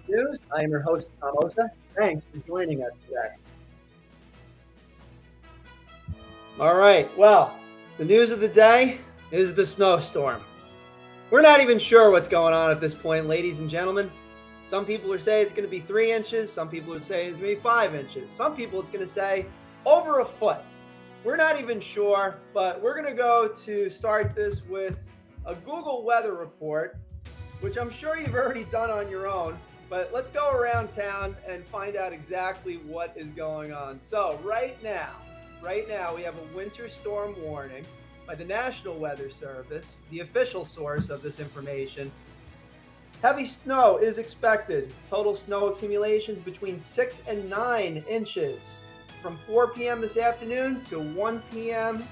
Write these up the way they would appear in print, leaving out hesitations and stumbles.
News. I am your host, Tom Osa. Thanks for joining us today. All right, well, the news of the day is the snowstorm. We're not even sure what's going on at this point, ladies and gentlemen. Some people are saying it's going to be 3 inches. Some people would say it's going to be 5 inches. Some people it's going to say over a foot. We're not even sure, but we're going to go to start this with a Google weather report, which I'm sure you've already done on your own. But let's go around town and find out exactly what is going on. So right now we have a winter storm warning by the National Weather Service, the official source of this information. Heavy snow is expected. Total snow accumulations between 6 and 9 inches from 4 p.m. this afternoon to 1 p.m.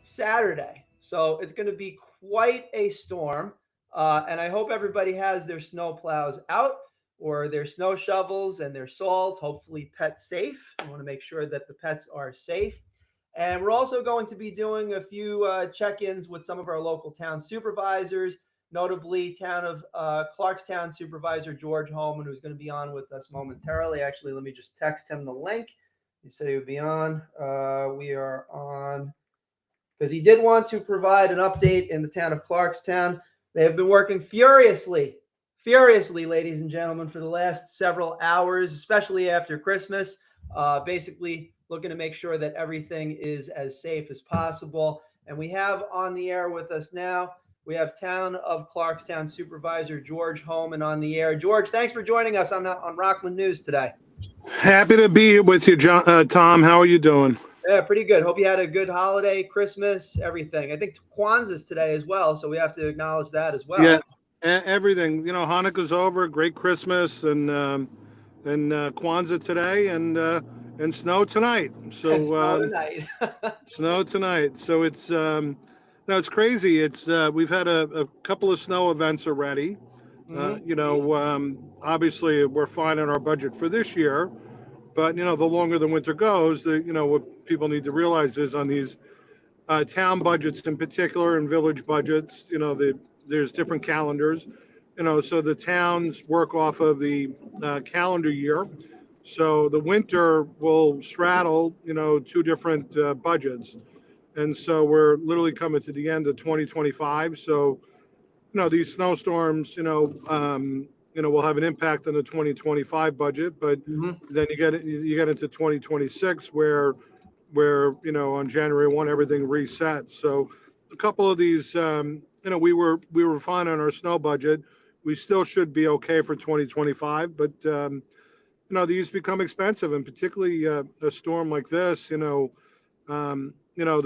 Saturday. So it's going to be quite a storm. And I hope everybody has their snow plows out or their snow shovels and their salt, hopefully pet safe. I want to make sure that the pets are safe. And we're also going to be doing a few check-ins with some of our local town supervisors, notably town of Clarkstown Supervisor George Hoehmann, who's going to be on with us momentarily. Actually, let me just text him the link. He said he would be on. We are on because he did want to provide an update in the town of Clarkstown. They have been working furiously, ladies and gentlemen, for the last several hours, especially after Christmas, basically looking to make sure that everything is as safe as possible. And we have on the air with us now, we have Town of Clarkstown Supervisor George Hoehmann on the air. George, thanks for joining us on Rockland News today. Happy to be here with you, Tom. How are you doing? Yeah, pretty good. Hope you had a good holiday, Christmas, everything. I think Kwanzaa's today as well, so we have to acknowledge that as well. Yeah, everything. You know, Hanukkah's over. Great Christmas and Kwanzaa today and snow tonight. So snow tonight. snow tonight. So it's no, it's crazy. It's we've had a couple of snow events already. Obviously we're fine on our budget for this year. But the longer the winter goes, what people need to realize is on these town budgets in particular and village budgets, there's different calendars. So the towns work off of the calendar year. So the winter will straddle, two different budgets, and so we're literally coming to the end of 2025. So these snowstorms, will have an impact on the 2025 budget, but then you get into 2026 where on January 1 everything resets. So a couple of these, we were fine on our snow budget. We still should be okay for 2025, but these become expensive, and particularly a storm like this. The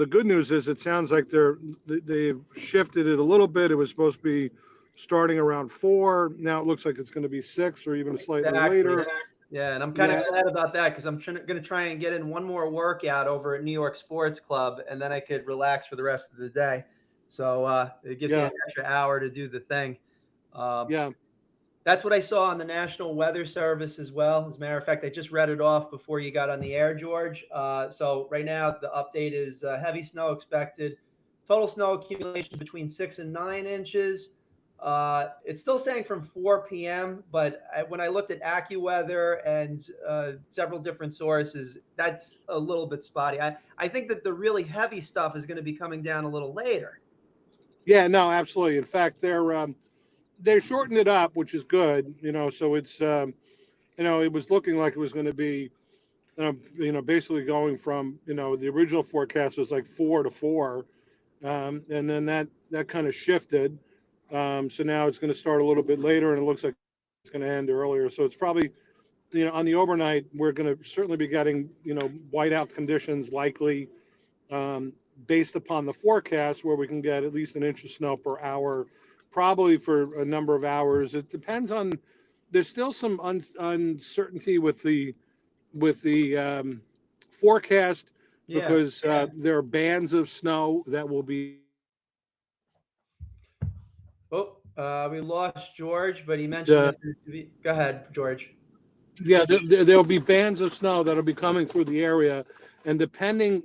good news is it sounds like they've shifted it a little bit. It was supposed to be starting around 4. Now it looks like it's going to be 6 or even slightly later. Yeah, and I'm kind of glad about that because I'm going to try and get in one more workout over at New York Sports Club, and then I could relax for the rest of the day. So it gives you an extra hour to do the thing. That's what I saw on the National Weather Service as well. As a matter of fact, I just read it off before you got on the air, George. So right now, the update is heavy snow expected. Total snow accumulations between 6 and 9 inches. It's still saying from 4 p.m., but when I looked at AccuWeather and several different sources, that's a little bit spotty. I think that the really heavy stuff is going to be coming down a little later. Yeah, no, absolutely. In fact, they shortened it up, which is good. So it's it was looking like it was going to be basically going from the original forecast was like 4 to 4, and then that kind of shifted. So now it's going to start a little bit later, and it looks like it's going to end earlier. So it's probably, on the overnight, we're going to certainly be getting, whiteout conditions likely, based upon the forecast, where we can get at least an inch of snow per hour, probably for a number of hours. It depends on. There's still some uncertainty with the forecast because there are bands of snow that will be. We lost George, but he mentioned go ahead, George. Yeah, there'll be bands of snow that'll be coming through the area, and depending,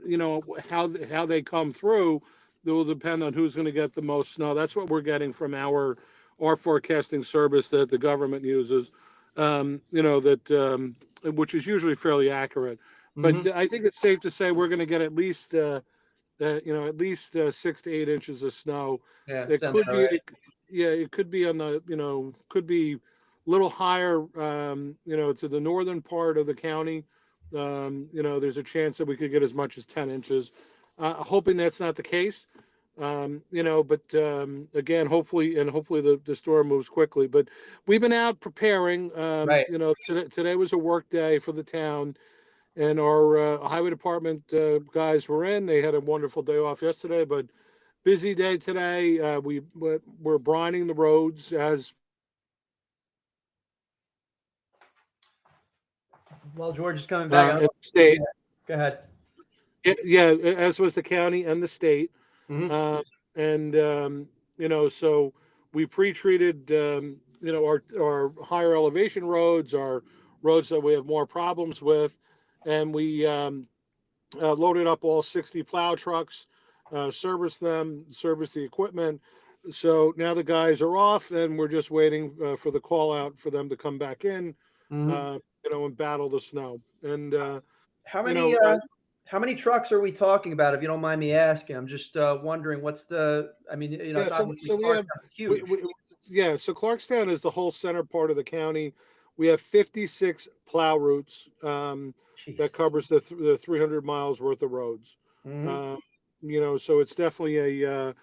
how they come through, it will depend on who's going to get the most snow. That's what we're getting from our forecasting service that the government uses. that which is usually fairly accurate. But Mm-hmm. I think it's safe to say we're going to get at least at least 6 to 8 inches of snow. Yeah, It sounds could all be, right. yeah, it could be on the, could be a little higher, to the northern part of the county. There's a chance that we could get as much as 10 inches. Hoping that's not the case. But again, hopefully the storm moves quickly. But we've been out preparing. Right. Today was a work day for the town, and our highway department guys were in. They had a wonderful day off yesterday, but busy day today. We're brining the roads as Well, George is coming back. I don't at know. the state. Yeah, go ahead. Yeah, as was the county and the state. Mm-hmm. Uh, and so we pre-treated our higher elevation roads, our roads that we have more problems with, and we loaded up all 60 plow trucks, serviced them, serviced the equipment. So now the guys are off, and we're just waiting for the call out for them to come back in, Mm-hmm. and battle the snow. And How you many know, uh how many trucks are we talking about, if you don't mind me asking? I'm just wondering what's I mean, yeah. it's obviously So we have we, huge. we yeah. So Clarkstown is the whole center part of the county. We have 56 plow routes that Jeez. covers the 300 miles worth of roads. Mm-hmm. Um, so it's definitely a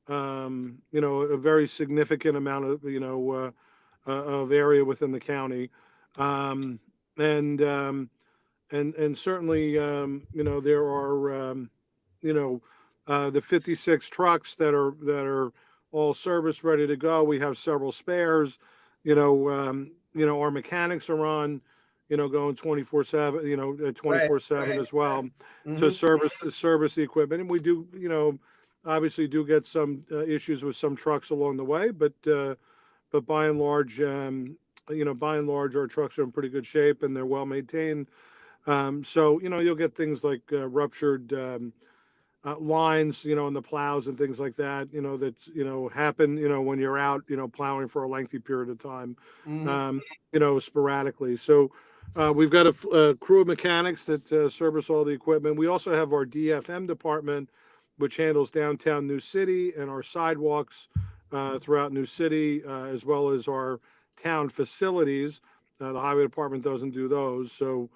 very significant amount of of area within the county, um, and and certainly there are you know the 56 trucks that are all serviced, ready to go. We have several spares. Our mechanics are on, going 24/7, Right. 24/7 as well to Mm-hmm. service the equipment. And we do, obviously do get some issues with some trucks along the way, but by and large, our trucks are in pretty good shape and they're well maintained. So you'll get things like ruptured lines, in the plows and things like that, that happen, when you're out, plowing for a lengthy period of time, Mm-hmm. um, sporadically. So we've got a crew of mechanics that service all the equipment. We also have our DFM department, which handles downtown New City and our sidewalks throughout New City, as well as our town facilities. The highway department doesn't do those. So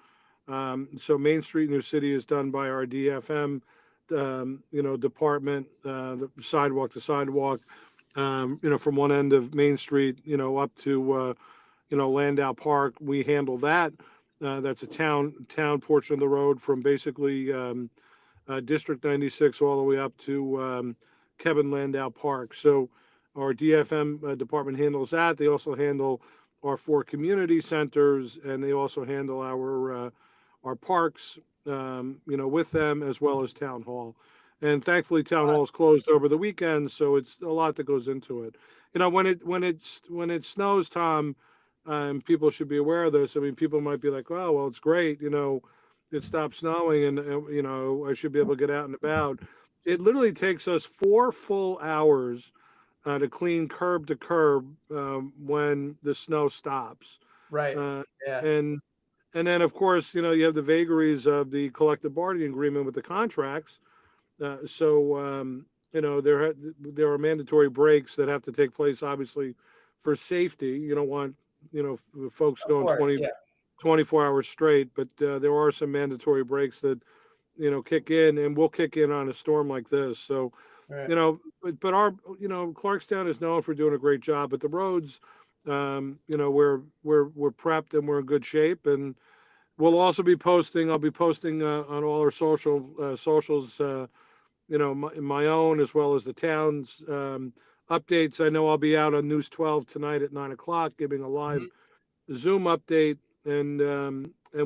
Main Street New City is done by our DFM, department, the sidewalk to sidewalk, from one end of Main Street, up to, Landau Park. We handle that. That's a town portion of the road from basically District 96 all the way up to Kevin Landau Park. So our DFM department handles that. They also handle our four community centers, and they also handle our parks, with them, as well as town hall. And thankfully, town hall is closed over the weekend, so it's a lot that goes into it. When it snows, Tom, people should be aware of this. I mean, people might be like, "Oh, well, it's great, it stopped snowing, and I should be able to get out and about." It literally takes us 4 full hours to clean curb to curb when the snow stops. Right. Uh, Yeah. and and then, of course, you have the vagaries of the collective bargaining agreement with the contracts. So there are mandatory breaks that have to take place, obviously, for safety. You don't want folks Of going course. Yeah. 24 hours straight, but there are some mandatory breaks that kick in, and will kick in on a storm like this. So Right. but our Clarkstown is known for doing a great job, but the roads, we're prepped and we're in good shape. And we'll also be posting. I'll be posting on all our socials, my own as well as the town's updates. I know I'll be out on News 12 tonight at 9 o'clock, giving a live Mhm. Zoom update, and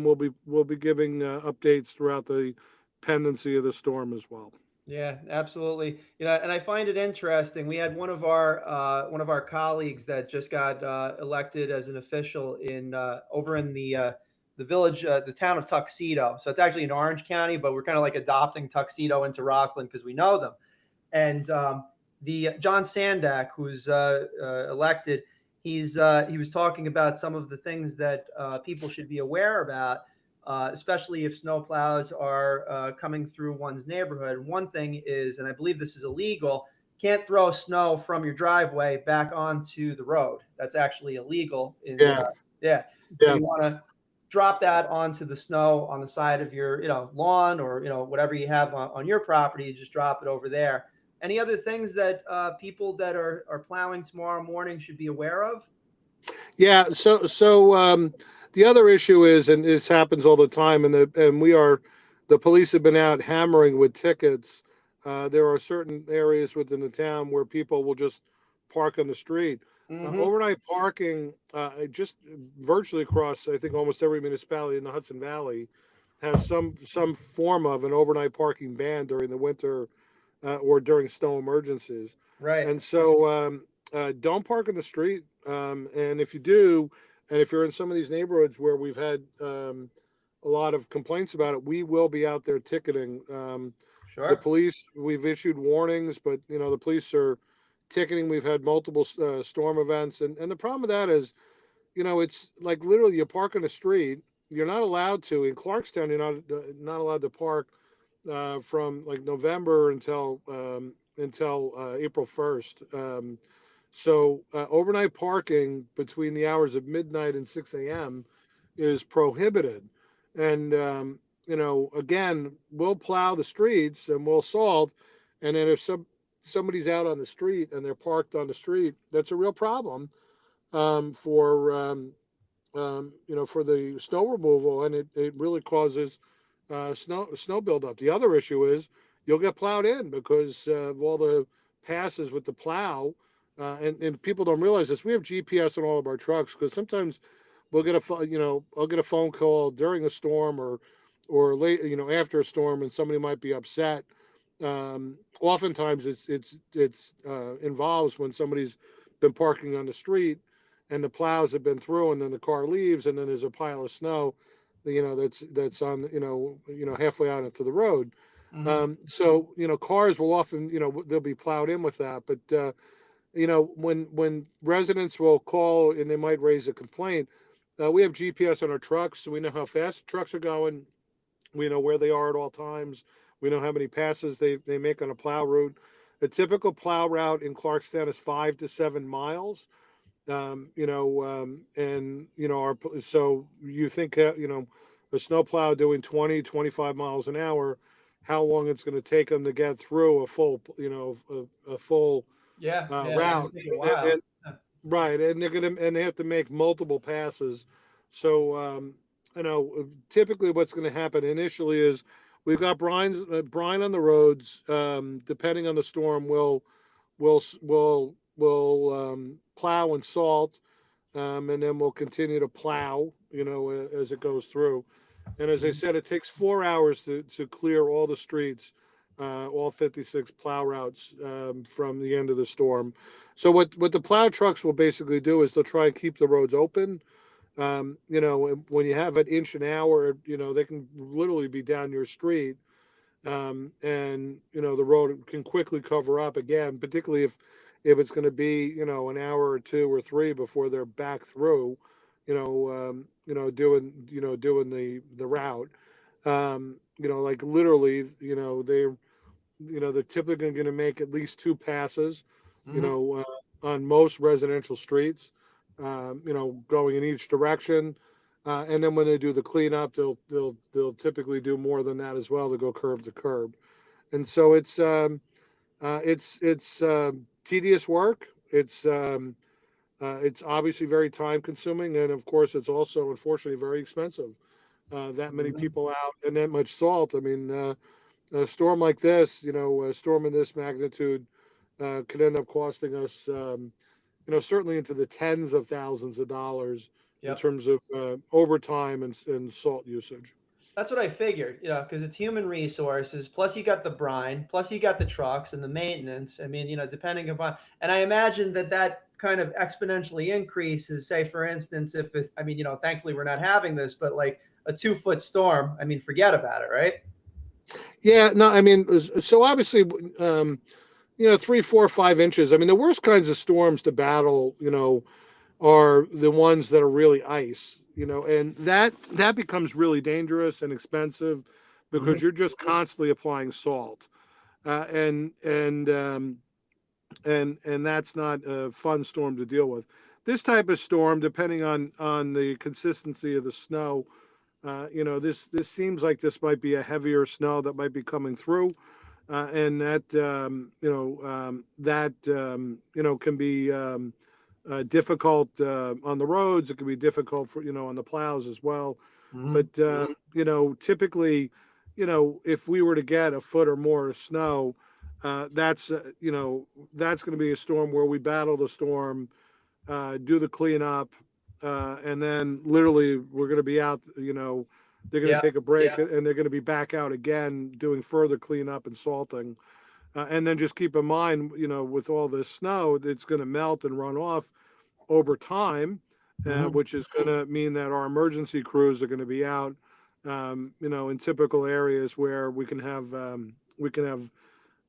we'll be giving updates throughout the pendency of the storm as well. Yeah, absolutely. And I find it interesting. We had one of our colleagues that just got elected as an official in over in the village, the town of Tuxedo. So it's actually in Orange County, but we're kind of like adopting Tuxedo into Rockland because we know them. And the John Sandak, who's elected, he was talking about some of the things that people should be aware about, especially if snowplows are coming through one's neighborhood. One thing is, and I believe this is illegal, can't throw snow from your driveway back onto the road. That's actually illegal. Yeah, Yeah. So yeah. you want to drop that onto the snow on the side of your lawn, or whatever you have on your property. You just drop it over there. Any other things that people that are plowing tomorrow morning should be aware of? Yeah, the other issue is, and this happens all the time, the police have been out hammering with tickets. There are certain areas within the town where people will just park on the street. Mm-hmm. Overnight parking, just virtually across, I think, almost every municipality in the Hudson Valley has some form of an overnight parking ban during the winter, or during snow emergencies. Right. And so, don't park in the street. And if you do, and if you're in some of these neighborhoods where we've had a lot of complaints about it, we will be out there ticketing. The Sure. police, we've issued warnings, but the police are ticketing. We've had multiple storm events, and the problem with that is, it's like literally you park on the street. You're not allowed to in Clarkstown. You're not allowed to park from like November until April 1st. So overnight parking between the hours of midnight and 6 a.m. is prohibited. And again, we'll plow the streets and we'll salt. And then if somebody's out on the street and they're parked on the street, that's a real problem for the snow removal, and it really causes snow buildup. The other issue is you'll get plowed in because of all the passes with the plow, and people don't realize this. We have GPS on all of our trucks because sometimes I'll get a phone call during a storm or late, after a storm, and somebody might be upset. Oftentimes it's involves when somebody's been parking on the street and the plows have been through, and then the car leaves, and then there's a pile of snow, that's on, halfway out into the road. Mm-hmm. So cars will often, they'll be plowed in with that. But when residents will call and they might raise a complaint, we have GPS on our trucks, so we know how fast the trucks are going. We know where they are at all times. We know how many passes they make on a plow route. A typical plow route in Clarkstown is 5 to 7 miles. And so you think, a snowplow doing 20, 25 miles an hour, how long it's going to take them to get through a full Yeah. Yeah. It's gonna route. take a and, while. and right, and they have to make multiple passes. So typically what's going to happen initially is we've got brine on the roads. Depending on the storm, we'll plow and salt, and then we'll continue to plow, as it goes through. And as I Mhm. said, it takes 4 hours to clear all the streets, all 56 plow routes, from the end of the storm. So what the plow trucks will basically do is they'll try and keep the roads open. When you have an inch an hour, they can literally be down your street, and the road can quickly cover up again, particularly if it's going to be an hour or two or three before they're back through, doing the route. Like literally, they're typically going to make at least two passes, Mhm. on most residential streets, going in each direction. And then when they do the cleanup, they'll typically do more than that as well to go curb to curb. And so it's tedious work. It's obviously very time consuming, and of course, it's also unfortunately very expensive. That many Mhm. people out and that much salt. I mean, a storm like this, a storm in this magnitude, could end up costing us, certainly into the tens of thousands of dollars in Yep. terms of overtime and salt usage. That's what I figured, because it's human resources. Plus, you got the brine. Plus, you got the trucks and the maintenance. I mean, depending upon, and I imagine that kind of exponentially increases. Say, for instance, if it's, I mean, thankfully we're not having this, but like a 2 foot storm, I mean, forget about it, right? Yeah, no, I mean, so obviously, 3, 4, 5 inches. I mean, the worst kinds of storms to battle, are the ones that are really ice, and that becomes really dangerous and expensive because Mhm. you're just constantly applying salt, and that's not a fun storm to deal with. This type of storm, depending on the consistency of the snow, this seems like this might be a heavier snow that might be coming through, and that can be difficult on the roads. It can be difficult for on the plows as well. But Mhm. typically, if we were to get a foot or more of snow, that's going to be a storm where we battle the storm, do the cleanup, and then literally we're going to be out. They're going to Yeah. take a break, and they're going to be back out again doing further cleanup and salting. And then just keep in mind, with all this snow, it's going to melt and run off over time, Mhm. which is going to mean that our emergency crews are going to be out, in typical areas where we can have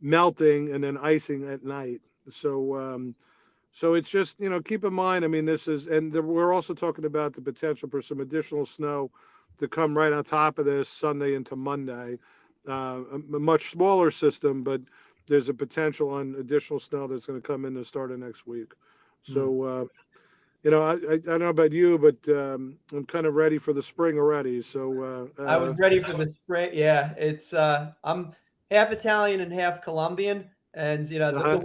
melting and then icing at night. So it's just keep in mind. I mean, we're also talking about the potential for some additional snow to come right on top of this Sunday into Monday. A much smaller system, but there's a potential on additional snow that's going to come in the start of next week. Mm. So I don't know about you, but I'm kind of ready for the spring already. So I was ready for the spring. Yeah, it's I'm half Italian and half Colombian, and uh-huh. the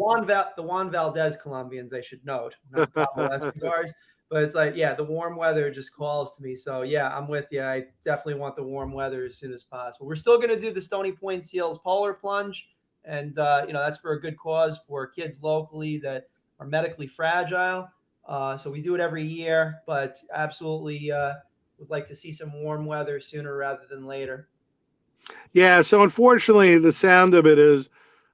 Juan Valdez Colombians, I should note, not the Pablo Escobars. But it's like, yeah, the warm weather just calls to me. So yeah, I'm with you. I definitely want the warm weather as soon as possible. We're still going to do the Stony Point Seals Polar Plunge, and that's for a good cause for kids locally that are medically fragile. So we do it every year, but absolutely would like to see some warm weather sooner rather than later. Yeah. So unfortunately, the sound of it is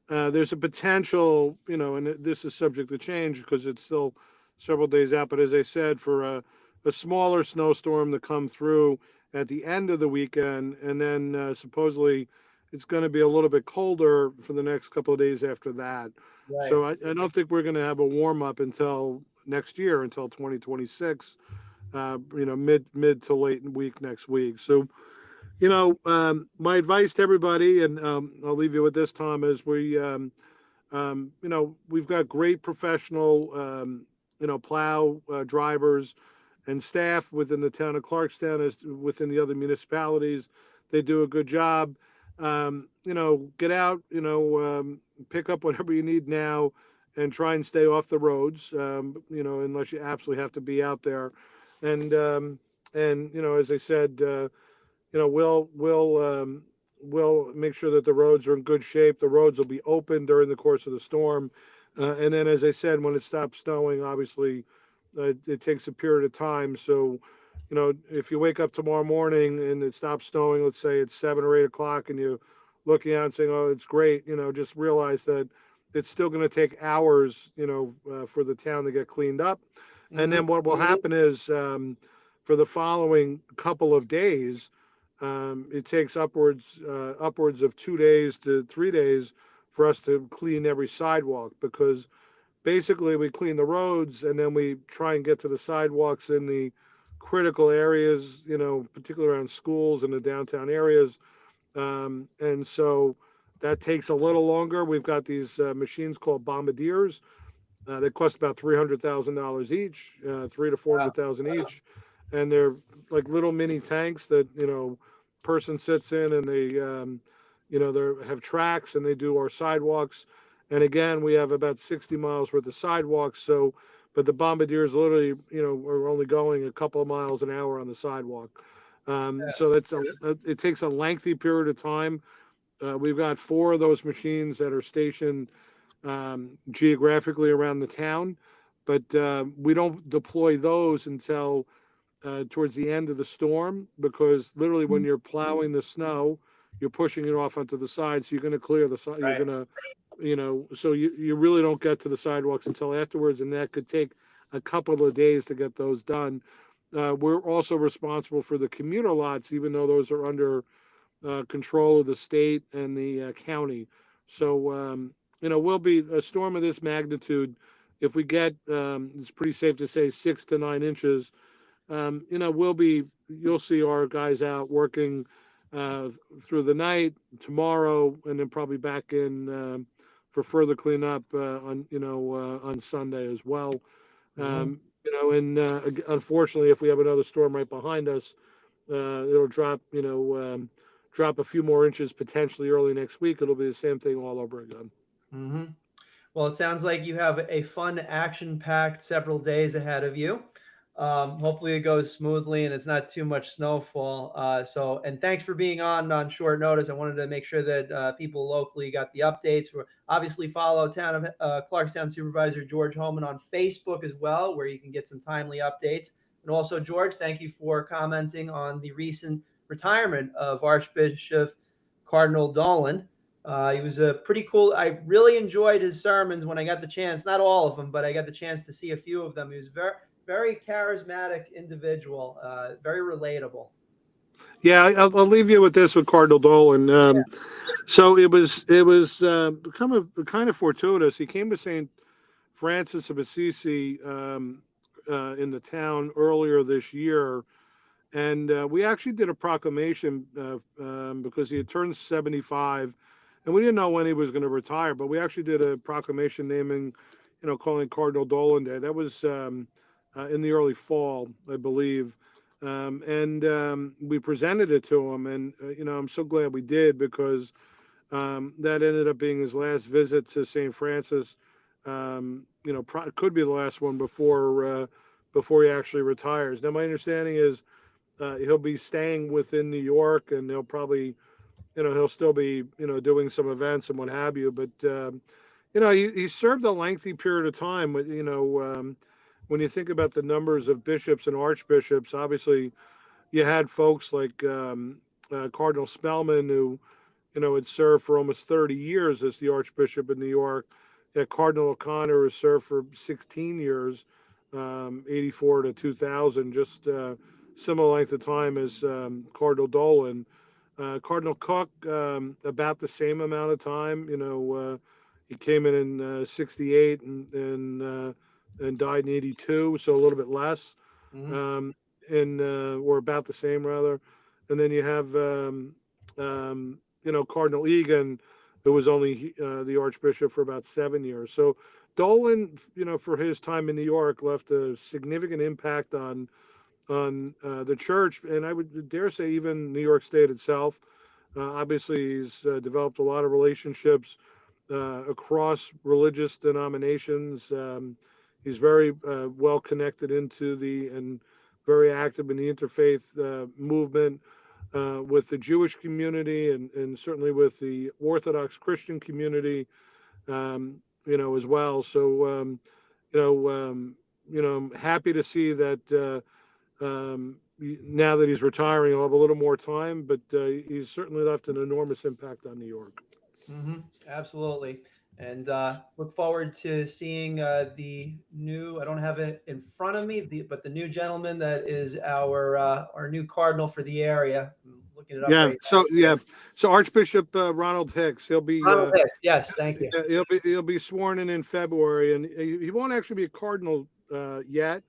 there's a potential, and this is subject to change because it's still several days out. But as I said, for a smaller snowstorm to come through at the end of the weekend, and then supposedly it's going to be a little bit colder for the next couple of days after that. Right. So I don't think we're going to have a warm up until next year, until 2026. Mid to late week next week. So my advice to everybody, and I'll leave you with this, Tom, is we've got great professional, plow drivers and staff within the town of Clarkstown, as within the other municipalities. They do a good job. Get out, pick up whatever you need now and try and stay off the roads, unless you absolutely have to be out there. And as I said, we'll make sure that the roads are in good shape. The roads will be open during the course of the storm, and then, as I said, when it stops snowing, obviously, it takes a period of time. So, if you wake up tomorrow morning and it stops snowing, let's say it's 7 or 8 o'clock, and you're looking out and saying, "Oh, it's great," just realize that it's still going to take hours, for the town to get cleaned up. And Hmm. then what will happen is, for the following couple of days, it takes upwards of 2 days to 3 days for us to clean every sidewalk, because basically we clean the roads and then we try and get to the sidewalks in the critical areas, particularly around schools and the downtown areas. And so that takes a little longer. We've got these machines called bombardiers. They cost about $300,000 each, three to four Wow. hundred thousand each, and they're like little mini tanks that person sits in, and they have tracks, and they do our sidewalks. And again, we have about 60 miles worth of sidewalks. So, but the bombardiers literally, are only going a couple of miles an hour on the sidewalk. So it takes a lengthy period of time. We've got four of those machines that are stationed geographically around the town, but we don't deploy those until towards the end of the storm, because literally when you're plowing the snow, you're pushing it off onto the side, so you're going to clear the side. You're Right. going to, so you really don't get to the sidewalks until afterwards, and that could take a couple of days to get those done. We're also responsible for the commuter lots, even though those are under control of the state and the county. So, will be a storm of this magnitude. if we get, it's pretty safe to say 6 to 9 inches, you'll see our guys out working through the night tomorrow, and then probably back in for further cleanup on Sunday as well. Mhm. And unfortunately, if we have another storm right behind us, it'll drop a few more inches potentially early next week. It'll be the same thing all over again. Mhm. Well, it sounds like you have a fun, action-packed several days ahead of you. Hopefully, it goes smoothly and it's not too much snowfall. And thanks for being on short notice. I wanted to make sure that people locally got the updates. Obviously, follow Town of Clarkstown Supervisor George Hoehmann on Facebook as well, where you can get some timely updates. And also, George, thank you for commenting on the recent retirement of Archbishop Cardinal Dolan. He was a pretty cool. I really enjoyed his sermons when I got the chance. Not all of them, but I got the chance to see a few of them. He was very charismatic individual, very relatable. Yeah, I'll leave you with this with Cardinal Dolan. So it was kind of fortuitous. He came to St. Francis of Assisi in the town earlier this year, and we actually did a proclamation because he had turned 75, and we didn't know when he was going to retire. But we actually did a proclamation naming, calling Cardinal Dolan Day. That was in the early fall, I believe. And we presented it to him, and I'm so glad we did, because that ended up being his last visit to St. Francis. Could be the last one before he actually retires. Now, my understanding is he'll be staying within New York, and he'll still be doing some events and what have you. But he served a lengthy period of time. When you think about the numbers of bishops and archbishops, obviously you had folks like Cardinal Spellman, who had served for almost 30 years as the Archbishop in New York. Cardinal O'Connor has served for 16 years, 84 to 2000, just similar length of time as Cardinal Dolan. Cardinal Cook, about the same amount of time. He came in 68 and died in 82, so a little bit less, Mm-hmm. um, or about the same rather. And then you have Cardinal Egan, who was only the Archbishop for about 7 years. So Dolan, for his time in New York, left a significant impact on the church, and I would dare say even New York State itself. Obviously, he's developed a lot of relationships across religious denominations. He's very well connected and very active in the interfaith movement with the Jewish community, and certainly with the Orthodox Christian community, as well. So, I'm happy to see that now that he's retiring, he'll have a little more time, but he's certainly left an enormous impact on New York. Mm-hmm. Absolutely. And look forward to seeing the new. I don't have it in front of me, but the new gentleman that is our new cardinal for the area. I'm looking it up Yeah. right now. So Archbishop Ronald Hicks, Ronald Hicks. Yes, thank you. he'll be sworn in February, and he won't actually be a cardinal yet.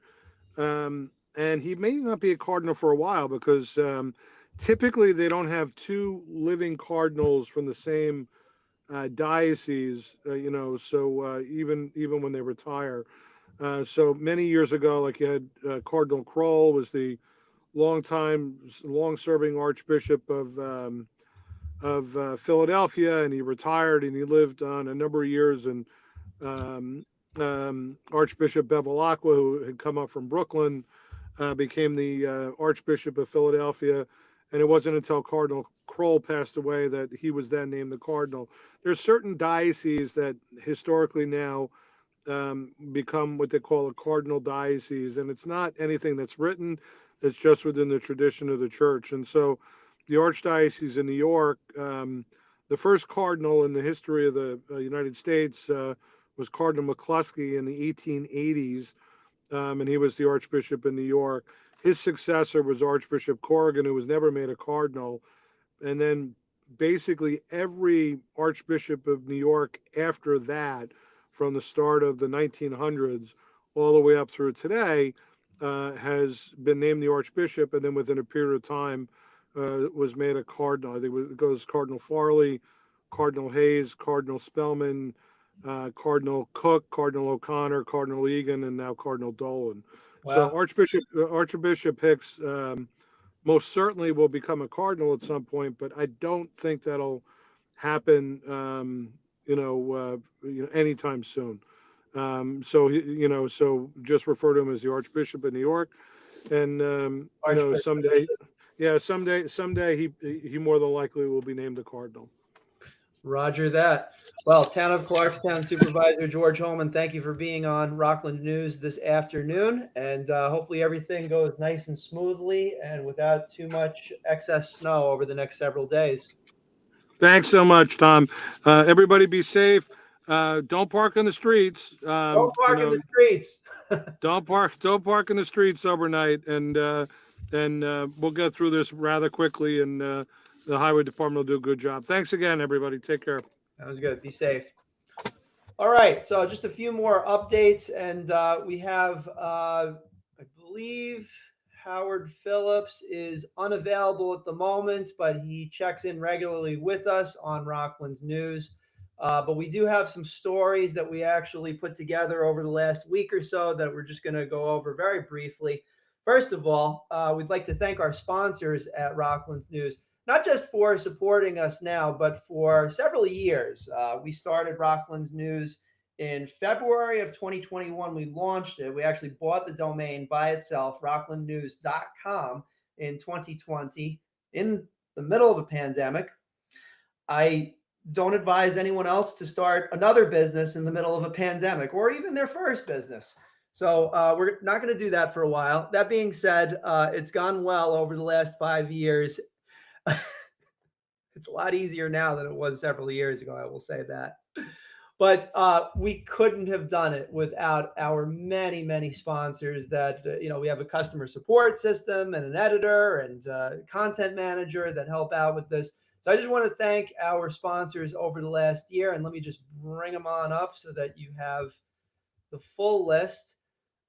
And he may not be a cardinal for a while, because typically they don't have two living cardinals from the same diocese, so even when they retire. So many years ago, like you had Cardinal Kroll, was the long-serving Archbishop of Philadelphia, and he retired, and he lived on a number of years. And um, Archbishop Bevilacqua, who had come up from Brooklyn, became the Archbishop of Philadelphia. And it wasn't until Cardinal Kroll passed away that he was then named the cardinal. There's certain dioceses that historically now become what they call a cardinal diocese, and it's not anything that's written; it's just within the tradition of the church. And so, the Archdiocese in New York, the first cardinal in the history of the United States was Cardinal McCluskey in the 1880s, and he was the Archbishop in New York. His successor was Archbishop Corrigan, who was never made a cardinal. And then basically every Archbishop of New York after that from the start of the 1900s all the way up through today has been named the Archbishop, and then within a period of time was made a cardinal. I think it goes Cardinal Farley, Cardinal Hayes, Cardinal Spellman, Cardinal Cook, Cardinal O'Connor, Cardinal Egan, and now Cardinal Dolan. So Wow. Archbishop Hicks most certainly will become a cardinal at some point, but I don't think that'll happen, anytime soon. So just refer to him as the Archbishop of New York, and Archbishop. someday he more than likely will be named a cardinal. Roger that. Well, Town of Clarkstown Supervisor George Hoehmann, thank you for being on Rockland News this afternoon. And hopefully everything goes nice and smoothly and without too much excess snow over the next several days. Thanks so much, Tom. Everybody be safe. Don't park on the streets. Don't park in the streets. Don't park in the streets overnight, and we'll get through this rather quickly, and the highway department will do a good job. Thanks again, everybody. Take care. That was good. Be safe. All right. So just a few more updates, and we have, I believe, Howard Phillips is unavailable at the moment, but he checks in regularly with us on Rockland News. But we do have some stories that we actually put together over the last week or so that we're just going to go over very briefly. First of all, we'd like to thank our sponsors at Rockland News, not just for supporting us now, but for several years. We started Rockland News in February of 2021. We launched it. We actually bought the domain by itself, rocklandnews.com, in 2020, in the middle of a pandemic. I don't advise anyone else to start another business in the middle of a pandemic or even their first business. So we're not going to do that for a while. That being said, it's gone well over the last 5 years. It's a lot easier now than it was several years ago, I will say that. But we couldn't have done it without our many, many sponsors that, we have a customer support system and an editor and content manager that help out with this. So I just want to thank our sponsors over the last year, and let me just bring them on up so that you have the full list.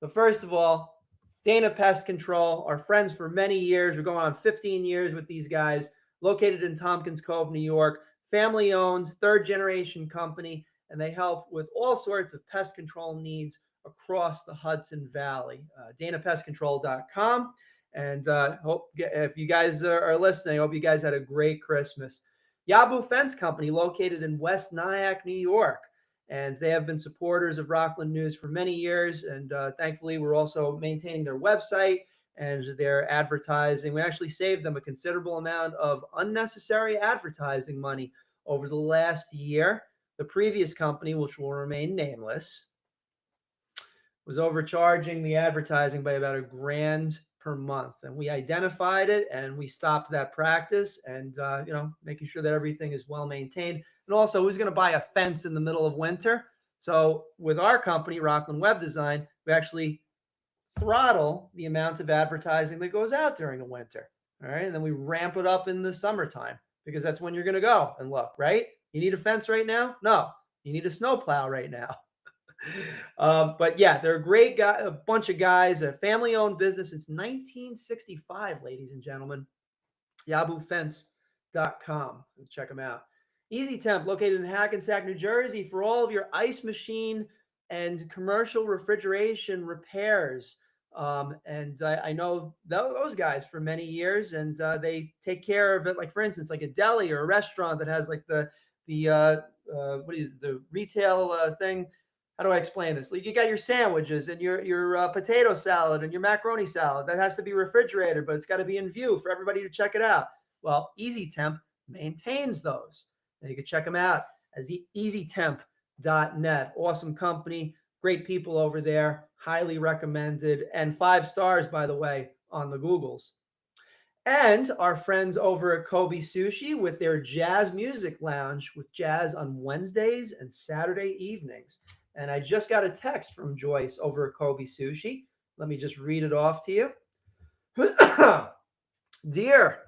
But first of all, Dana Pest Control, our friends for many years. We're going on 15 years with these guys, located in Tompkins Cove, New York, family-owned, third-generation company, and they help with all sorts of pest control needs across the Hudson Valley. DanaPestControl.com. And hope if you guys are listening, I hope you guys had a great Christmas. Yabu Fence Company, located in West Nyack, New York. And they have been supporters of Rockland News for many years. And thankfully, we're also maintaining their website and their advertising. We actually saved them a considerable amount of unnecessary advertising money over the last year. The previous company, which will remain nameless, was overcharging the advertising by about $1,000 per month. And we identified it and we stopped that practice and, making sure that everything is well maintained. And also, who's going to buy a fence in the middle of winter? So with our company, Rockland Web Design, we actually throttle the amount of advertising that goes out during the winter. All right. And then we ramp it up in the summertime because that's when you're going to go and look, right? You need a fence right now? No, you need a snowplow right now. But yeah, they're a great guy, a bunch of guys, a family-owned business since 1965, ladies and gentlemen. YabuFence.com. Check them out. Easy Temp, located in Hackensack, New Jersey, for all of your ice machine and commercial refrigeration repairs. And I know those guys for many years, and they take care of it. Like, for instance, like a deli or a restaurant that has like the what is it, the retail thing. How do I explain this? Like, you got your sandwiches and your potato salad and your macaroni salad that has to be refrigerated, but it's got to be in view for everybody to check it out. Well, Easy Temp maintains those. And you can check them out as easytemp.net. Awesome company, great people over there, highly recommended, and 5 stars, by the way, on the Googles. And our friends over at Kobe Sushi with their jazz music lounge with jazz on Wednesdays and Saturday evenings. And I just got a text from Joyce over at Kobe Sushi. Let me just read it off to you. Dear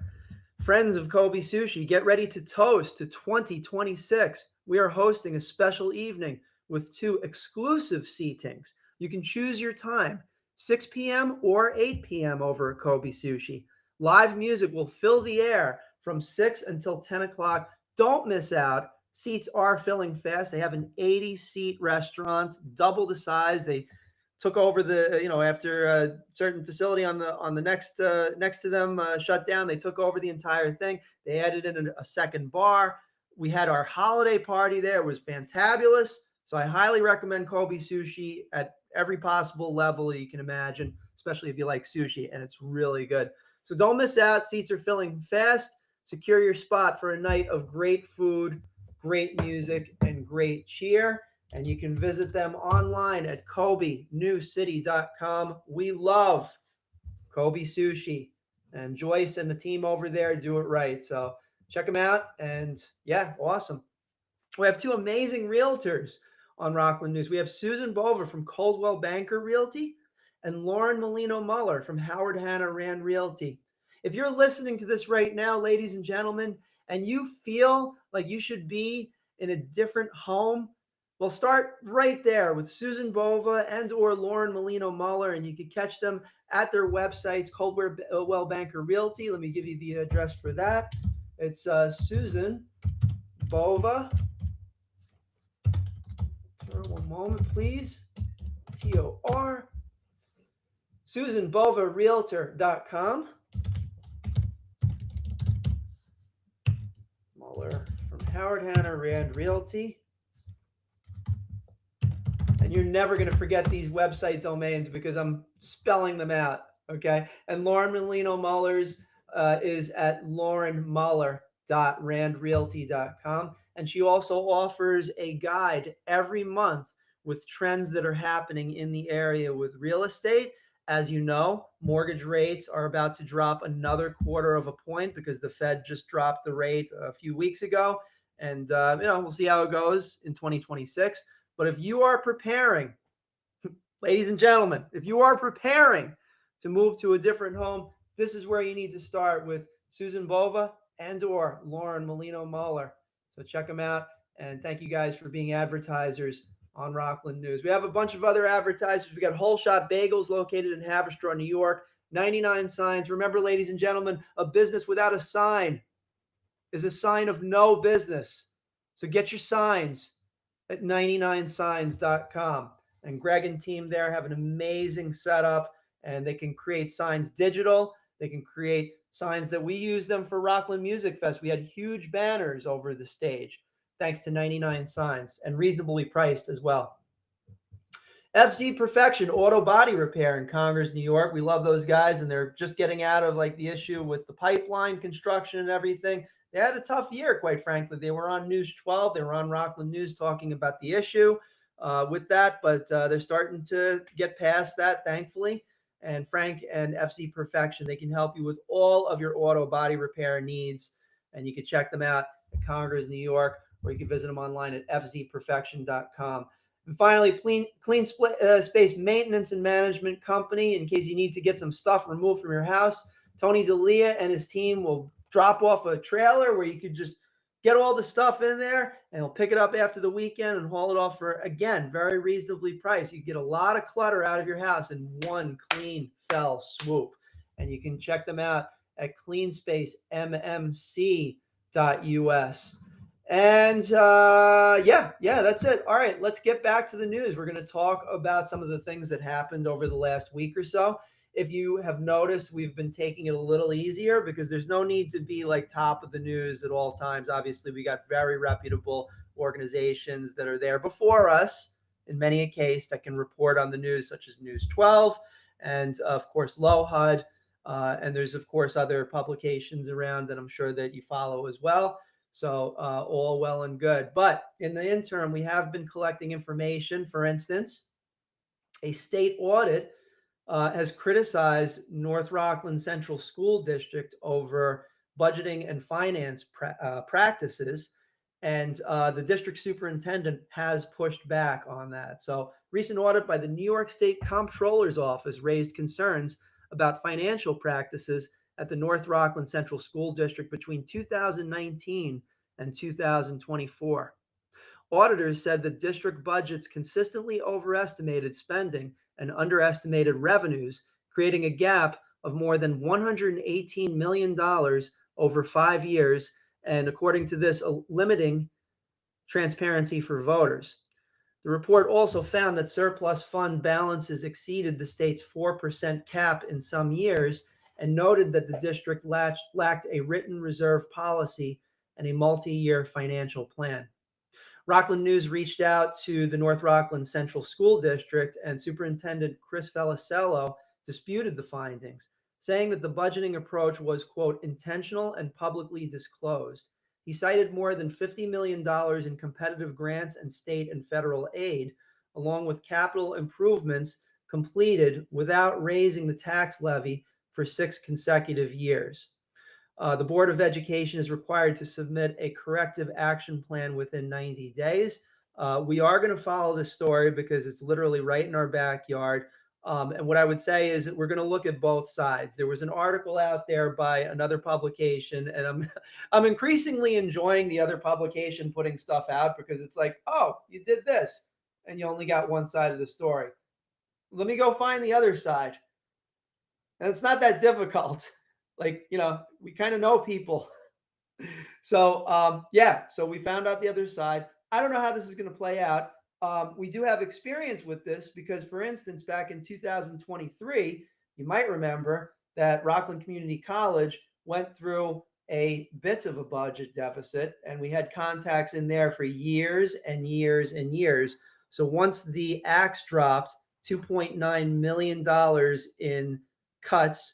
friends of Kobe Sushi, get ready to toast to 2026. We are hosting a special evening with 2 exclusive seatings. You can choose your time, 6 p.m. or 8 p.m. over at Kobe Sushi. Live music will fill the air from 6 until 10 o'clock. Don't miss out. Seats are filling fast. They have an 80-seat restaurant, double the size. They took over the after a certain facility on the next to them shut down. They took over the entire thing. They added in a second bar. We had our holiday party there. It was fantabulous. So I highly recommend Kobe Sushi at every possible level you can imagine, especially if you like sushi, and it's really good. So don't miss out. Seats are filling fast. Secure your spot for a night of great food, great music, and great cheer. And you can visit them online at KobeNewCity.com. We love Kobe Sushi, and Joyce and the team over there do it right. So check them out. And yeah, awesome. We have 2 amazing realtors on Rockland News. We have Susan Bova from Coldwell Banker Realty and Lauren Molino Muller from Howard Hanna Rand Realty. If you're listening to this right now, ladies and gentlemen, and you feel like you should be in a different home, well, start right there with Susan Bova and or Lauren Molino Muller, and you can catch them at their websites, Coldwell Banker Realty. Let me give you the address for that. It's Susan Bova. One moment, please. TOR. SusanBovaRealtor.com. Muller from Howard Hanna Rand Realty. And you're never going to forget these website domains because I'm spelling them out, okay? And Lauren Molino Muller's is at laurenmuller.randrealty.com. And she also offers a guide every month with trends that are happening in the area with real estate. As you know, mortgage rates are about to drop another 1/4 of a point because the Fed just dropped the rate a few weeks ago. And, we'll see how it goes in 2026. But if you are preparing, ladies and gentlemen, if you are preparing to move to a different home, this is where you need to start with Susan Bova and or Lauren Molino Muller. So check them out. And thank you guys for being advertisers on Rockland News. We have a bunch of other advertisers. We got Whole Shop Bagels located in Haverstraw, New York. 99 signs. Remember, ladies and gentlemen, a business without a sign is a sign of no business. So get your signs at 99signs.com. And Greg and team there have an amazing setup, and they can create signs digital. They can create signs that we use them for Rockland Music Fest. We had huge banners over the stage, thanks to 99 Signs, and reasonably priced as well. FZ Perfection Auto Body Repair in Congers, New York. We love those guys, and they're just getting out of the issue with the pipeline construction and everything. They had a tough year, quite frankly. They were on News 12. They were on Rockland News talking about the issue with that, but they're starting to get past that, thankfully. And Frank and FC Perfection, they can help you with all of your auto body repair needs. And you can check them out at Congers, New York, or you can visit them online at fzperfection.com. And finally, Clean Space Maintenance and Management Company. In case you need to get some stuff removed from your house, Tony D'Elia and his team will drop off a trailer where you could just get all the stuff in there, and he'll pick it up after the weekend and haul it off for, again, very reasonably priced. You get a lot of clutter out of your house in one clean fell swoop. And you can check them out at cleanspacemmc.us. And that's it. All right, let's get back to the news. We're going to talk about some of the things that happened over the last week or so. If you have noticed, we've been taking it a little easier because there's no need to be top of the news at all times. Obviously, we got very reputable organizations that are there before us in many a case that can report on the news, such as News 12 and, of course, LOHUD. And there's, of course, other publications around that I'm sure that you follow as well. So all well and good. But in the interim, we have been collecting information. For instance, a state audit has criticized North Rockland Central School District over budgeting and finance practices. And the district superintendent has pushed back on that. So recent audit by the New York State Comptroller's Office raised concerns about financial practices at the North Rockland Central School District between 2019 and 2024. Auditors said that district budgets consistently overestimated spending and underestimated revenues, creating a gap of more than $118 million over 5 years, and according to this, limiting transparency for voters. The report also found that surplus fund balances exceeded the state's 4% cap in some years, and noted that the district lacked a written reserve policy and a multi-year financial plan. Rockland News reached out to the North Rockland Central School District, and Superintendent Chris Felicello disputed the findings, saying that the budgeting approach was, quote, intentional and publicly disclosed. He cited more than $50 million in competitive grants and state and federal aid, along with capital improvements completed without raising the tax levy for 6 consecutive years. The Board of Education is required to submit a corrective action plan within 90 days. We are going to follow this story because it's literally right in our backyard. And what I would say is that we're going to look at both sides. There was an article out there by another publication, and I'm increasingly enjoying the other publication putting stuff out because it's like, oh, you did this, and you only got one side of the story. Let me go find the other side. And it's not that difficult. Like, we kind of know people. So, so we found out the other side. I don't know how this is going to play out. We do have experience with this because, for instance, back in 2023, you might remember that Rockland Community College went through a bit of a budget deficit, and we had contacts in there for years and years and years. So once the axe dropped $2.9 million in cuts,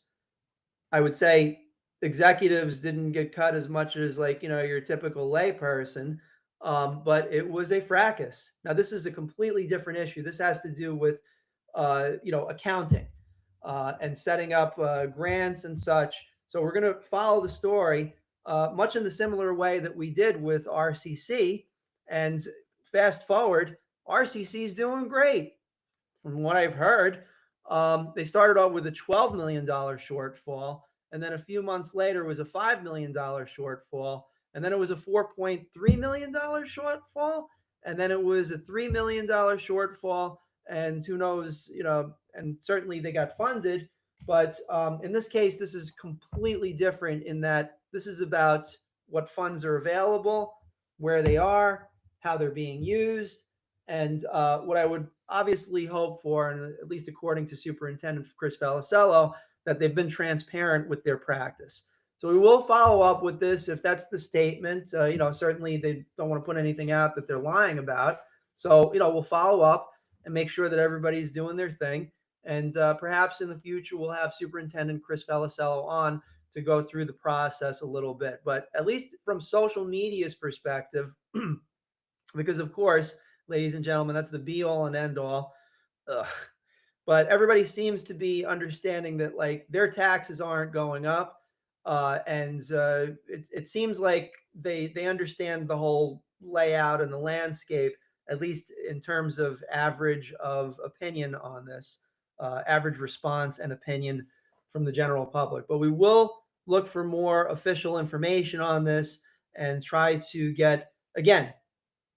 I would say executives didn't get cut as much as your typical layperson, but it was a fracas. Now, this is a completely different issue. This has to do with, accounting and setting up grants and such. So we're going to follow the story much in the similar way that we did with RCC. And fast forward, RCC is doing great. From what I've heard, they started out with a $12 million shortfall, and then a few months later was a $5 million shortfall, and then it was a $4.3 million shortfall, and then it was a $3 million shortfall, and who knows, and certainly they got funded. But in this case, this is completely different in that this is about what funds are available, where they are, how they're being used, and what I would obviously hope for, and at least according to Superintendent Chris Felicello, that they've been transparent with their practice. So we will follow up with this if that's the statement. Certainly they don't want to put anything out that they're lying about. So, we'll follow up and make sure that everybody's doing their thing. And perhaps in the future, we'll have Superintendent Chris Felicello on to go through the process a little bit. But at least from social media's perspective, because of course, ladies and gentlemen, that's the be all and end all. But everybody seems to be understanding that their taxes aren't going up. And it seems like they understand the whole layout and the landscape, at least in terms of average of opinion on this, average response and opinion from the general public. But we will look for more official information on this and try to get, again,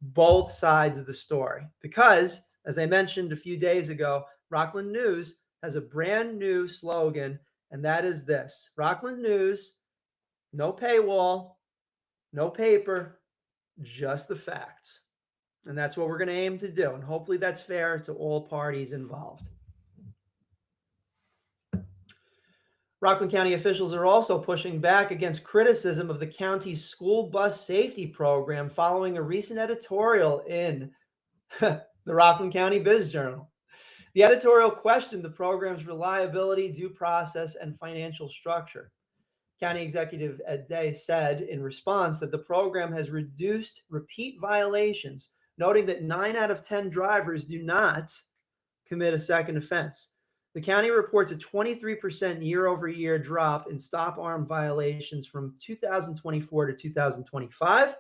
both sides of the story. Because, as I mentioned a few days ago, Rockland News has a brand new slogan, and that is this: Rockland News, no paywall, no paper, just the facts. And that's what we're going to aim to do. And hopefully that's fair to all parties involved. Rockland County officials are also pushing back against criticism of the county's school bus safety program following a recent editorial in the Rockland County Biz Journal. The editorial questioned the program's reliability, due process, and financial structure. County Executive Ed Day said in response that the program has reduced repeat violations, noting that 9 out of 10 drivers do not commit a second offense. The county reports a 23% year-over-year drop in stop arm violations from 2024 to 2025.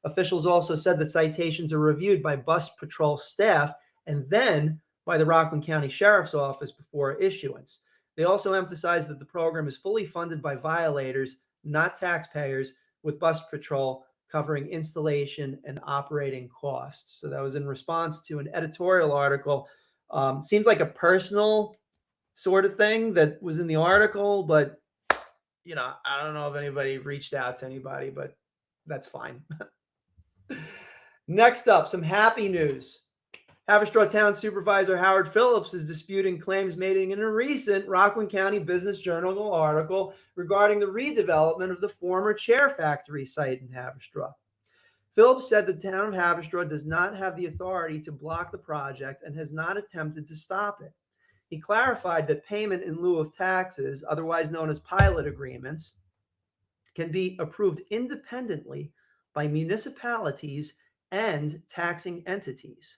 Officials also said that citations are reviewed by bus patrol staff and then by the Rockland County Sheriff's Office before issuance. They also emphasized that the program is fully funded by violators, not taxpayers, with bus patrol covering installation and operating costs. So that was in response to an editorial article. Seems like a personal sort of thing that was in the article, but I don't know if anybody reached out to anybody, but that's fine. Next up, some happy news. Haverstraw Town Supervisor Howard Phillips is disputing claims made in a recent Rockland County Business Journal article regarding the redevelopment of the former chair factory site in Haverstraw. Phillips said the town of Haverstraw does not have the authority to block the project and has not attempted to stop it. He clarified that payment in lieu of taxes, otherwise known as pilot agreements, can be approved independently by municipalities and taxing entities.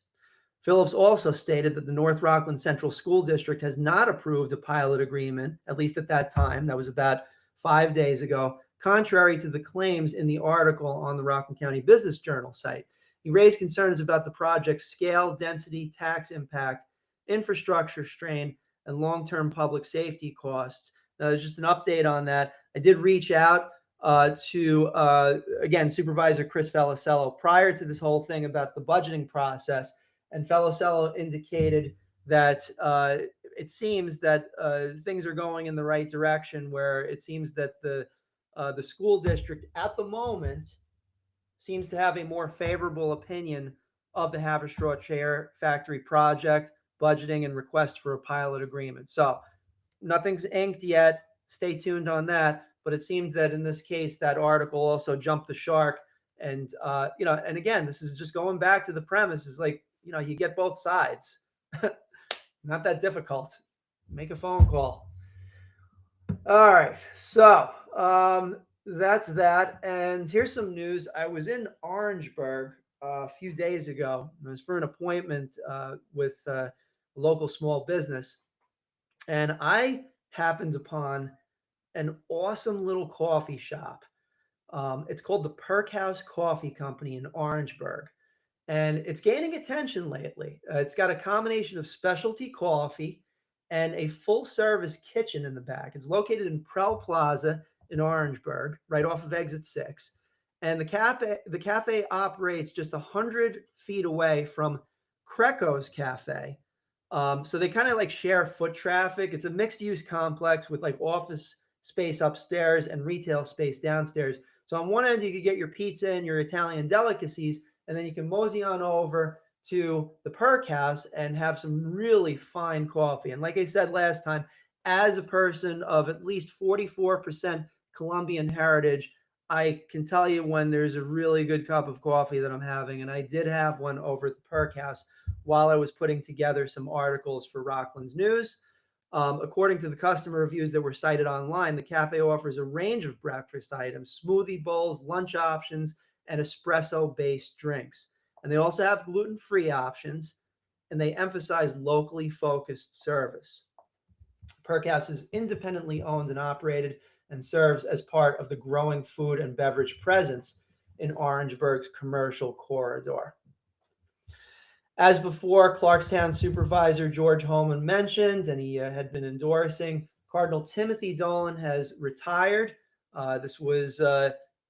Phillips also stated that the North Rockland Central School District has not approved a pilot agreement, at least at that time. That was about 5 days ago, contrary to the claims in the article on the Rockland County Business Journal site. He raised concerns about the project's scale, density, tax impact, infrastructure strain, and long-term public safety costs. Now, there's just an update on that. I did reach out to, again, Supervisor Chris Felicello prior to this whole thing about the budgeting process. And Felicello indicated that it seems that things are going in the right direction, where it seems that the school district at the moment seems to have a more favorable opinion of the Haverstraw Chair Factory project, budgeting, and request for a pilot agreement. So nothing's inked yet. Stay tuned on that. But it seems that in this case, that article also jumped the shark. And, and again, this is just going back to the premise is like, you get both sides. Not that difficult. Make a phone call. All right. So that's that. And here's some news. I was in Orangeburg a few days ago. It was for an appointment with a local small business. And I happened upon an awesome little coffee shop. It's called the Perk House Coffee Company in Orangeburg. And it's gaining attention lately. It's got a combination of specialty coffee and a full-service kitchen in the back. It's located in Prell Plaza in Orangeburg, right off of Exit 6. And the cafe operates just 100 feet away from Creco's Cafe. So they kind of like share foot traffic. It's a mixed-use complex with like office space upstairs and retail space downstairs. So on one end, you could get your pizza and your Italian delicacies, and then you can mosey on over to the Perk House and have some really fine coffee. And like I said last time, as a person of at least 44% Colombian heritage, I can tell you when there's a really good cup of coffee that I'm having. And I did have one over at the Perk House while I was putting together some articles for Rockland's News. According to the customer reviews that were cited online, the cafe offers a range of breakfast items, smoothie bowls, lunch options, and espresso-based drinks. And they also have gluten-free options, and they emphasize locally focused service. Perk House is independently owned and operated and serves as part of the growing food and beverage presence in Orangeburg's commercial corridor. As before, Clarkstown Supervisor George Hoehmann mentioned, and he had been endorsing, Cardinal Timothy Dolan has retired. This was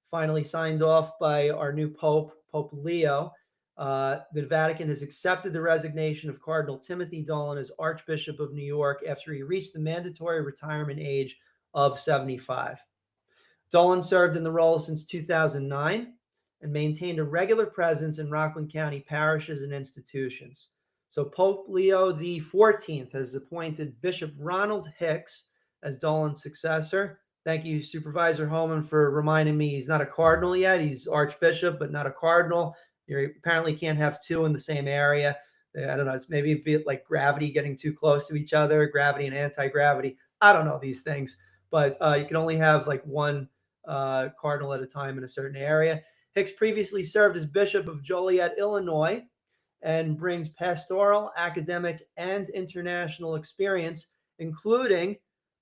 finally signed off by our new Pope, Pope Leo. The Vatican has accepted the resignation of Cardinal Timothy Dolan as Archbishop of New York after he reached the mandatory retirement age of 75. Dolan served in the role since 2009 and maintained a regular presence in Rockland County parishes and institutions. So Pope Leo XIV has appointed Bishop Ronald Hicks as Dolan's successor. Thank you, Supervisor Hoehmann, for reminding me he's not a cardinal yet. He's Archbishop, but not a cardinal. You apparently can't have two in the same area. I don't know. It's maybe a bit like gravity getting too close to each other, gravity and anti-gravity. I don't know these things, but you can only have like one cardinal at a time in a certain area. Hicks previously served as Bishop of Joliet, Illinois, and brings pastoral, academic, and international experience, including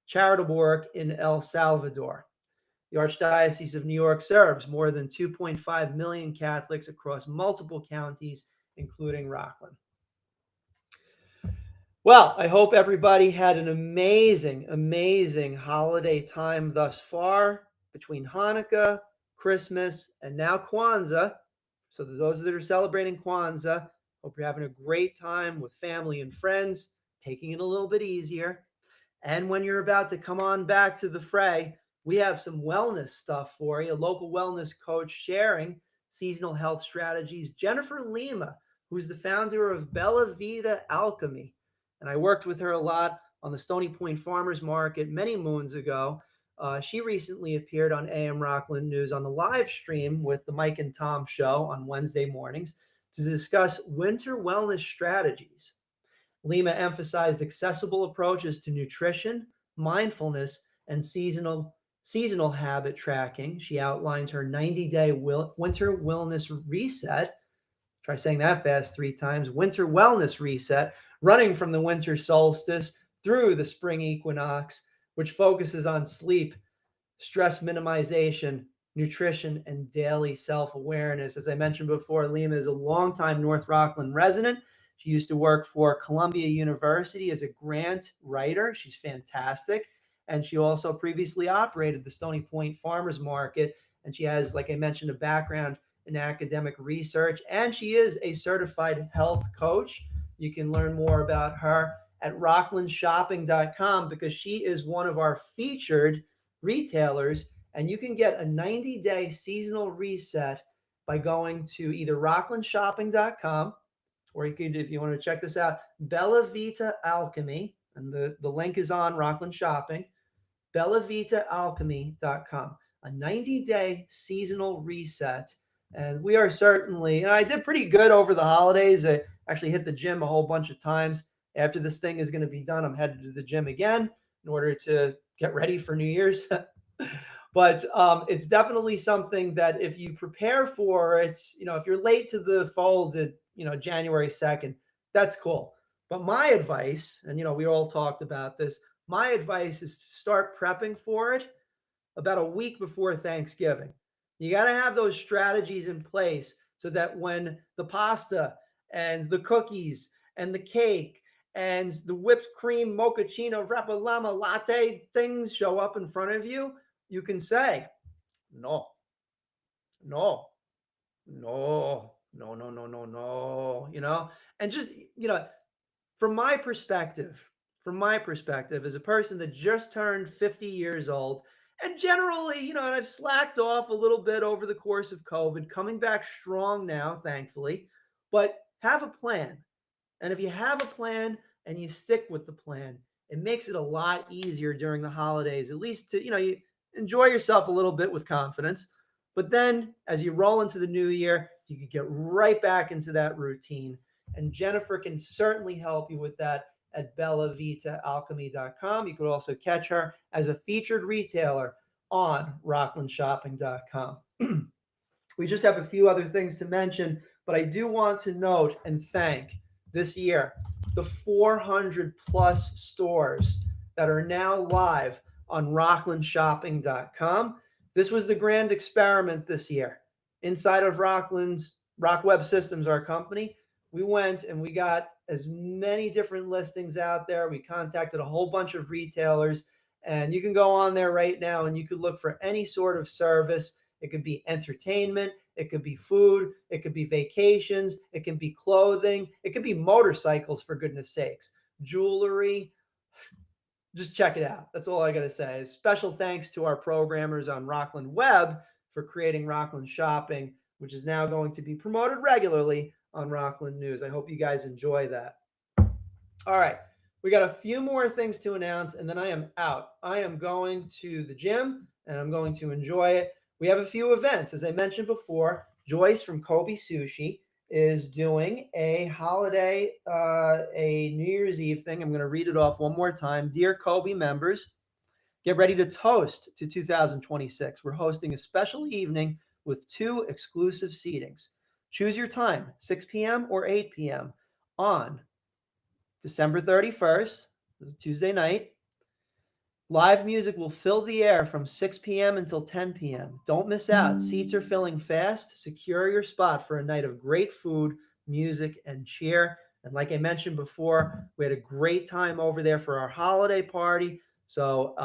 charitable work in El Salvador. The Archdiocese of New York serves more than 2.5 million Catholics across multiple counties, including Rockland. Well, I hope everybody had an amazing, amazing holiday time thus far between Hanukkah, Christmas, and now Kwanzaa. So those that are celebrating Kwanzaa, hope you're having a great time with family and friends, taking it a little bit easier. And when you're about to come on back to the fray, we have some wellness stuff for you. A local wellness coach sharing seasonal health strategies, Jennifer Lima, who's the founder of Bella Vita Alchemy. And I worked with her a lot on the Stony Point Farmers Market many moons ago. She recently appeared on AM Rockland News on the live stream with the Mike and Tom show on Wednesday mornings to discuss winter wellness strategies. Lima emphasized accessible approaches to nutrition, mindfulness, and seasonal habit tracking. She outlines her 90-day winter wellness reset. Try saying that fast 3 times. Winter wellness reset, running from the winter solstice through the spring equinox, which focuses on sleep, stress minimization, nutrition, and daily self-awareness. As I mentioned before, Lima is a longtime North Rockland resident. She used to work for Columbia University as a grant writer. She's fantastic. And she also previously operated the Stony Point Farmers Market. And she has, like I mentioned, a background in academic research. And she is a certified health coach. You can learn more about her at rocklandshopping.com because she is one of our featured retailers. And you can get a 90-day seasonal reset by going to either rocklandshopping.com, or you could, if you want to check this out, Bella Vita Alchemy, and the link is on Rockland Shopping, bellavitaalchemy.com, a 90-day seasonal reset. And we are certainly, and I did pretty good over the holidays. I actually hit the gym a whole bunch of times. After this thing is going to be done, I'm headed to the gym again in order to get ready for New Year's. But it's definitely something that if you prepare for it, if you're late to the fold at, January 2nd, that's cool. But my advice, and, we all talked about this, my advice is to start prepping for it about a week before Thanksgiving. You got to have those strategies in place so that when the pasta and the cookies and the cake and the whipped cream mochaccino rapalama latte things show up in front of you, you can say, no, no, no, no, no, no, no, no, and just, from my perspective, as a person that just turned 50 years old, and generally, and I've slacked off a little bit over the course of COVID, coming back strong now, thankfully, but have a plan. And if you have a plan and you stick with the plan, it makes it a lot easier during the holidays, at least to, you enjoy yourself a little bit with confidence. But then as you roll into the new year, you can get right back into that routine. And Jennifer can certainly help you with that at bellavitaalchemy.com. You could also catch her as a featured retailer on rocklandshopping.com. We just have a few other things to mention, but I do want to note and thank this year the 400 plus stores that are now live on rocklandshopping.com. This was the grand experiment this year. Inside of Rockweb Systems, our company, we went and we got as many different listings out there. We contacted a whole bunch of retailers, and you can go on there right now and you could look for any sort of service. It could be entertainment, it could be food, it could be vacations, it can be clothing, it could be motorcycles, for goodness sakes, jewelry. Just check it out. That's all I got to say. Special thanks to our programmers on Rockland Web for creating Rockland Shopping, which is now going to be promoted regularly on Rockland News. I hope you guys enjoy that. All right. We got a few more things to announce, and then I am out. I am going to the gym, and I'm going to enjoy it. We have a few events. As I mentioned before, Joyce from Kobe Sushi is doing a holiday, a New Year's Eve thing. I'm going to read it off one more time. Dear Kobe members, get ready to toast to 2026. We're hosting a special evening with 2 exclusive seatings. Choose your time, 6 p.m. or 8 p.m. on December 31st, Tuesday night. Live music will fill the air from 6 p.m. until 10 p.m. Don't miss out. Seats are filling fast. Secure your spot for a night of great food, music, and cheer. And like I mentioned before, we had a great time over there for our holiday party. So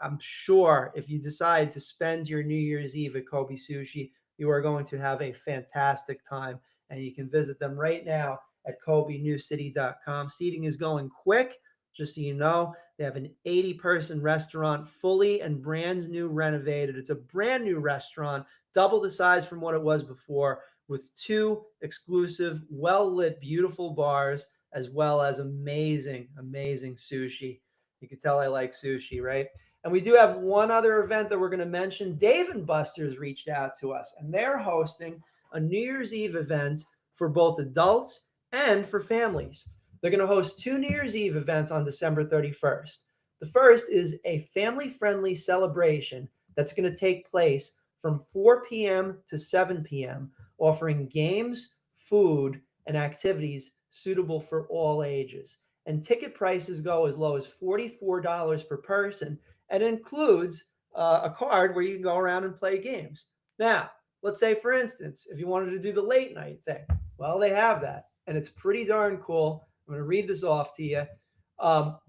I'm sure if you decide to spend your New Year's Eve at Kobe Sushi, you are going to have a fantastic time. And you can visit them right now at KobeNewCity.com. Seating is going quick, just so you know. They have an 80-person restaurant, fully and brand new renovated. It's a brand new restaurant, double the size from what it was before, with 2 exclusive, well-lit, beautiful bars, as well as amazing, amazing sushi. You can tell I like sushi, right? And we do have one other event that we're going to mention. Dave & Buster's reached out to us, and they're hosting a New Year's Eve event for both adults and for families. They're going to host 2 New Year's Eve events on December 31st. The first is a family-friendly celebration that's going to take place from 4 p.m. to 7 p.m., offering games, food, and activities suitable for all ages. And ticket prices go as low as $44 per person, and includes a card where you can go around and play games. Now, let's say, for instance, if you wanted to do the late night thing, well, they have that, and it's pretty darn cool. I'm going to read this off to you.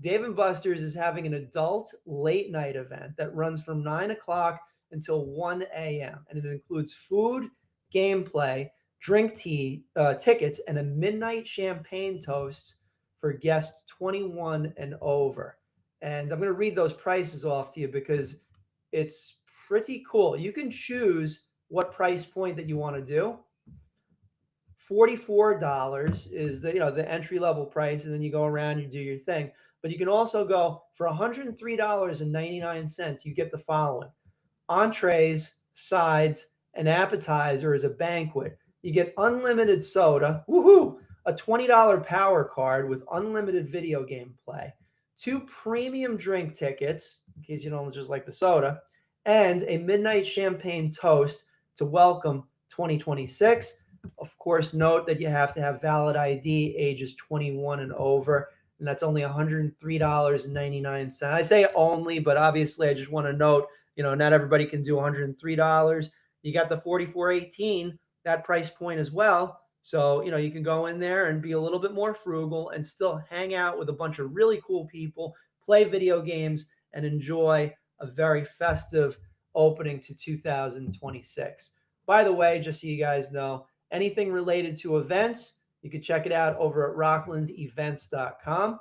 Dave & Buster's is having an adult late night event that runs from 9 o'clock until 1 a.m., and it includes food, gameplay, drink tickets, and a midnight champagne toast for guests 21 and over. And I'm going to read those prices off to you because it's pretty cool. You can choose what price point that you want to do. $44 is the entry level price, and then you go around, you do your thing. But you can also go for $103.99. You get the following: entrees, sides, an appetizer as a banquet. You get unlimited soda, woohoo, a $20 power card with unlimited video game play, 2 premium drink tickets, in case you don't just like the soda, and a midnight champagne toast to welcome 2026. Of course, note that you have to have valid ID, ages 21 and over, and that's only $103.99. I say only, but obviously I just want to note, not everybody can do $103. You got the $44.18, that price point as well. So, you can go in there and be a little bit more frugal and still hang out with a bunch of really cool people, play video games, and enjoy a very festive opening to 2026. By the way, just so you guys know, anything related to events, you can check it out over at rocklandevents.com.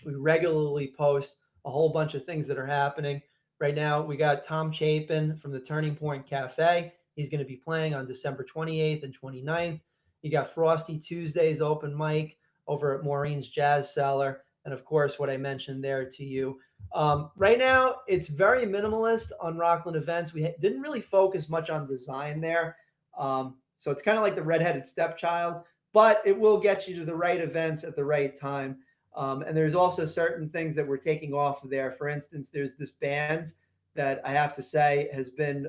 We regularly post a whole bunch of things that are happening. Right now, we got Tom Chapin from the Turning Point Cafe. He's going to be playing on December 28th and 29th. You got Frosty Tuesdays open mic over at Maureen's Jazz Cellar. And of course, what I mentioned there to you. Right now, it's very minimalist on Rockland events. We didn't really focus much on design there. So it's kind of like the redheaded stepchild, but it will get you to the right events at the right time. And there's also certain things that we're taking off of there. For instance, there's this band that I have to say has been,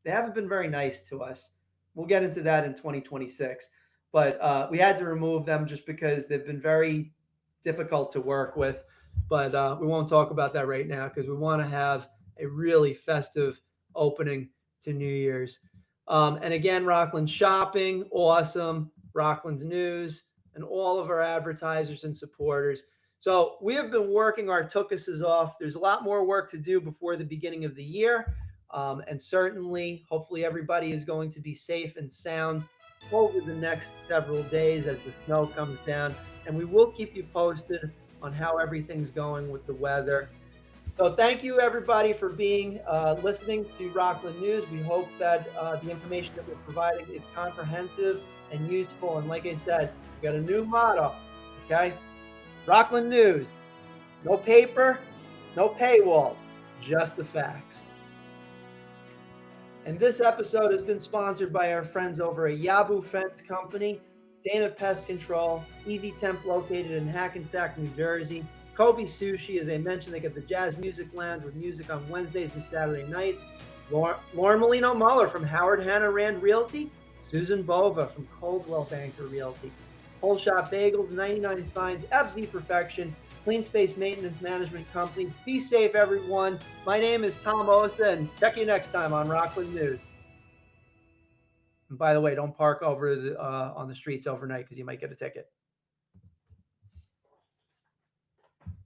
they haven't been very nice to us. We'll get into that in 2026. But we had to remove them just because they've been very difficult to work with. But we won't talk about that right now because we want to have a really festive opening to New Year's. And again, Rockland Shopping, awesome. Rockland News, and all of our advertisers and supporters. So we have been working our tuchuses off. There's a lot more work to do before the beginning of the year. And certainly, hopefully everybody is going to be safe and sound over the next several days as the snow comes down. And we will keep you posted on how everything's going with the weather. So thank you, everybody, for being listening to Rockland News. We hope that the information that we're providing is comprehensive and useful. And like I said, we got a new motto, okay? Rockland News, no paper, no paywall, just the facts. And this episode has been sponsored by our friends over at Yabu Fence Company, Dana Pest Control, Easy Temp located in Hackensack, New Jersey, Kobe Sushi, as I mentioned, they get the Jazz Music Lounge with music on Wednesdays and Saturday nights, Lauren Molino Muller from Howard Hanna Rand Realty, Susan Bova from Coldwell Banker Realty, Whole Shop Bagels, 99 Signs, FZ Perfection, Clean Space Maintenance Management Company. Be safe, everyone. My name is Tom Osta, and check you next time on Rockland News. And by the way, don't park over on the streets overnight because you might get a ticket.